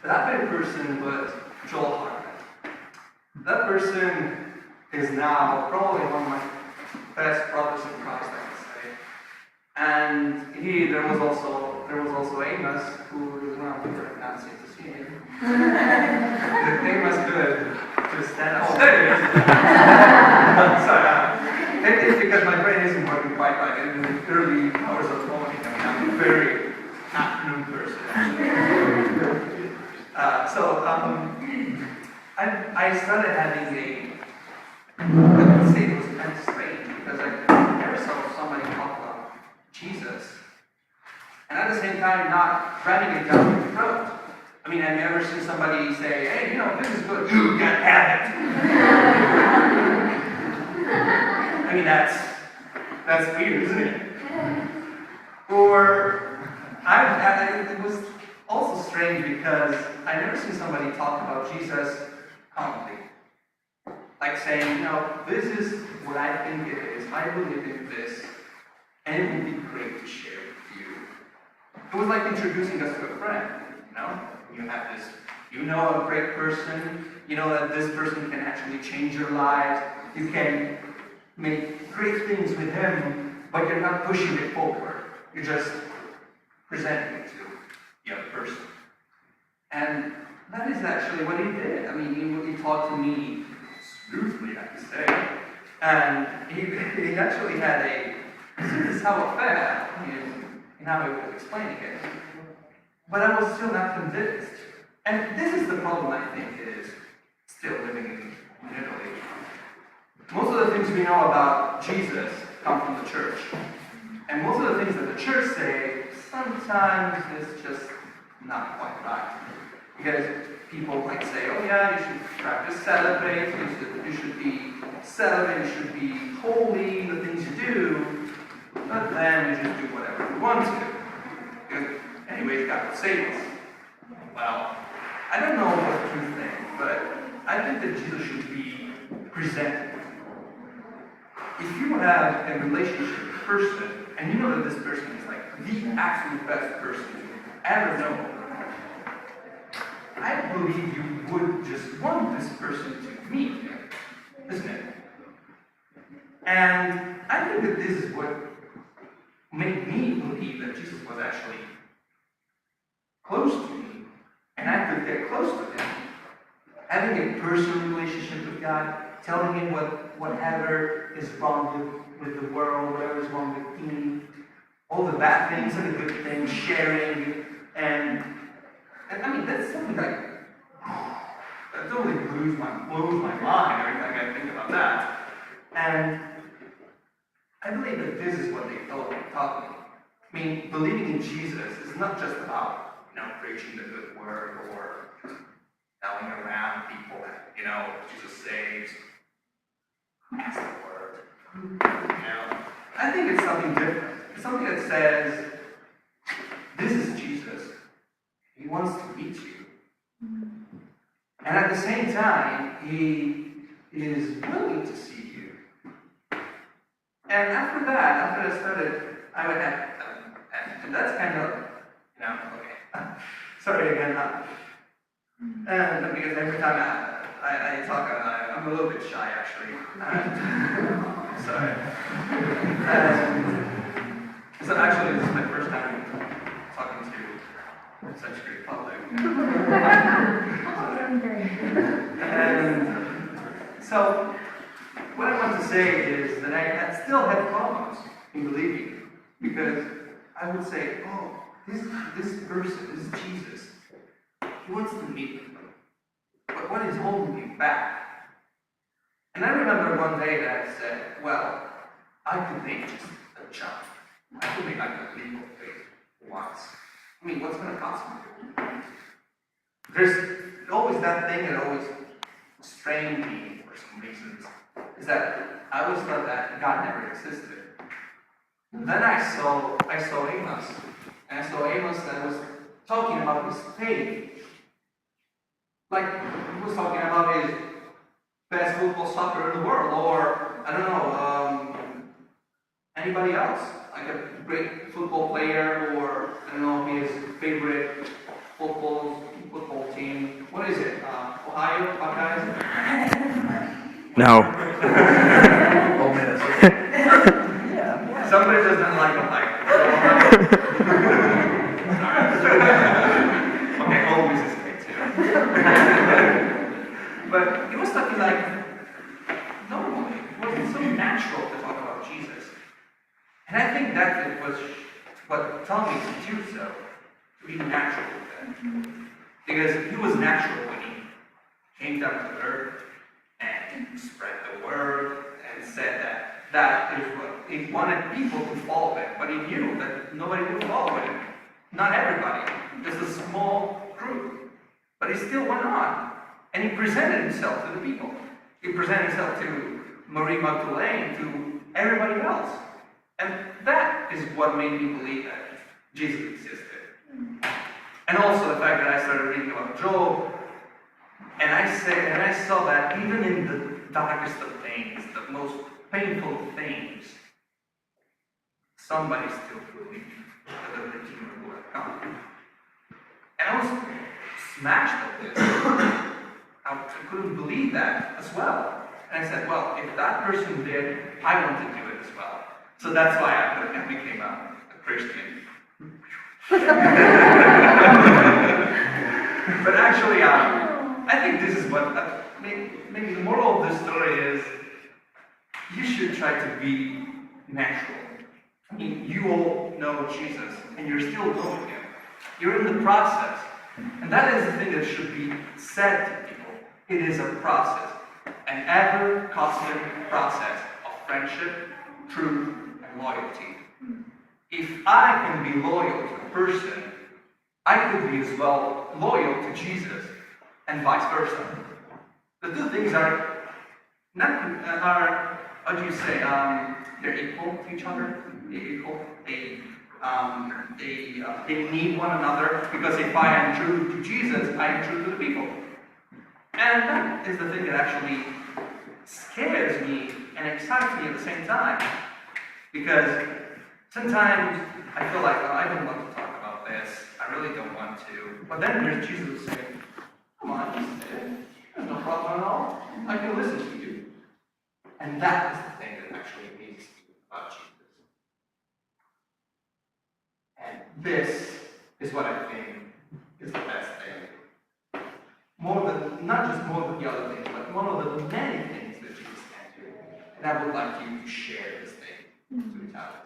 That very person was Joel Hartman. That person is now probably one of my best brothers in Christ, I would say. And there was also Amos, who is one of the right now, seems to see him. Amos could just stand up. Oh, there he is. Sorry, it's because my brain isn't working quite right in the early hours of the morning. I mean, I'm a very afternoon person, actually. I started having I would say it was kind of strange because I never saw somebody talk about Jesus and at the same time not ramming it down your throat. I mean, I've never seen somebody say, hey, this is good, you can have it. I mean, that's weird, isn't it? Or, it was also strange because I never seen somebody talk about Jesus calmly. Like saying, this is what I think it is. I believe in this, and it would be great to share with you. It was like introducing us to a friend, You have this, a great person, that this person can actually change your lives. You can make great things with him, but you're not pushing it forward. You're just presenting it to the other person. And that is actually what he did. I mean, he talked to me smoothly, I could say. And he actually had this is how it felt in how he was explaining it. But I was still not convinced. And this is the problem, I think, is still living in Italy. Most of the things we know about Jesus come from the church. And most of the things that the church say sometimes is just not quite right. Because people might say, oh yeah, you should practice celebrate, you should be celibate, you should be holy, the things you do, but then you just do whatever you want to. Because anyways, God will save us. Well, I don't know what you think, but I think that Jesus should be presented. If you have a relationship with a person, and you know that this person is like the absolute best person you ever know, I believe you would just want this person to meet him, isn't it? And I think that this is what made me believe that Jesus was actually close to me, and I could get close to him. Having a personal relationship with God, telling him whatever is wrong with the world, whatever is wrong with me, all the bad things and the good things, sharing, and I mean, that's something that totally blows my mind every time I think about that. And I believe that this is what they taught me. I mean, believing in Jesus is not just about, preaching the good word or telling around people that, Jesus saves. That's the word. I think it's something different. It's something that says, this is Jesus. He wants to meet you. And at the same time, he is willing to see you. And after I started, I would have, and that's kind of, okay. Sorry again. And because every time I talk, I'm a little bit shy, actually. Sorry. So actually, this is my first time talking to such a great public. And so, what I want to say is that I still had problems in believing, because I would say, oh, this person, this Jesus, he wants to meet me. But what is holding me back? And I remember one day that I said, well, I could make just a jump. I could make like a leap of faith once. I mean, what's going to cost me? There's always that thing that always strained me for some reasons, is that I always thought that God never existed. And then I saw Amos, and I saw Amos that was talking about his faith. Like, he was talking about his best football stopper in the world, or, I don't know, anybody else. Like a great football player, or, I don't know, his favorite football team. No. Somebody doesn't like a hike. Okay, always is great too. But it was something like normal. It wasn't so natural to talk about Jesus. And I think that it was what taught me to do so, to be natural with it. Because he was natural when he came down to earth and spread the word and said that is what he wanted people to follow him, but he knew that nobody would follow him. Not everybody, just a small group. But he still went on, and he presented himself to the people. He presented himself to Marie Magdalene, to everybody else. And that is what made me believe that Jesus existed. And also the fact that I started reading about Job, and I saw that even in the darkest of things, the most painful things, somebody still believed that the Redeemer would have come. And I was smashed at this. I couldn't believe that as well. And I said, well, if that person did, I want to do it as well. So that's why I became a Christian. But actually, I think this is what, maybe the moral of this story is, you should try to be natural. I mean, you all know Jesus, and you're still knowing him. You're in the process. And that is the thing that should be said to people. It is a process, an ever-constant process of friendship, truth, and loyalty. If I can be loyal to a person, I could be as well loyal to Jesus, and vice versa. The two things are how do you say, they're equal to each other. They're equal. They need one another, because if I am true to Jesus, I am true to the people. And that is the thing that actually scares me and excites me at the same time. Because sometimes I feel like, oh, I don't want to talk about this. I really don't want to. But then there's Jesus saying, come on, just say it. There's no problem at all. I can listen to you. And that is the thing that actually makes me about Jesus. And this is what I think is the best thing. Not just more than the other things, but one of the many things that Jesus can do. And I would like you to share this thing to each other.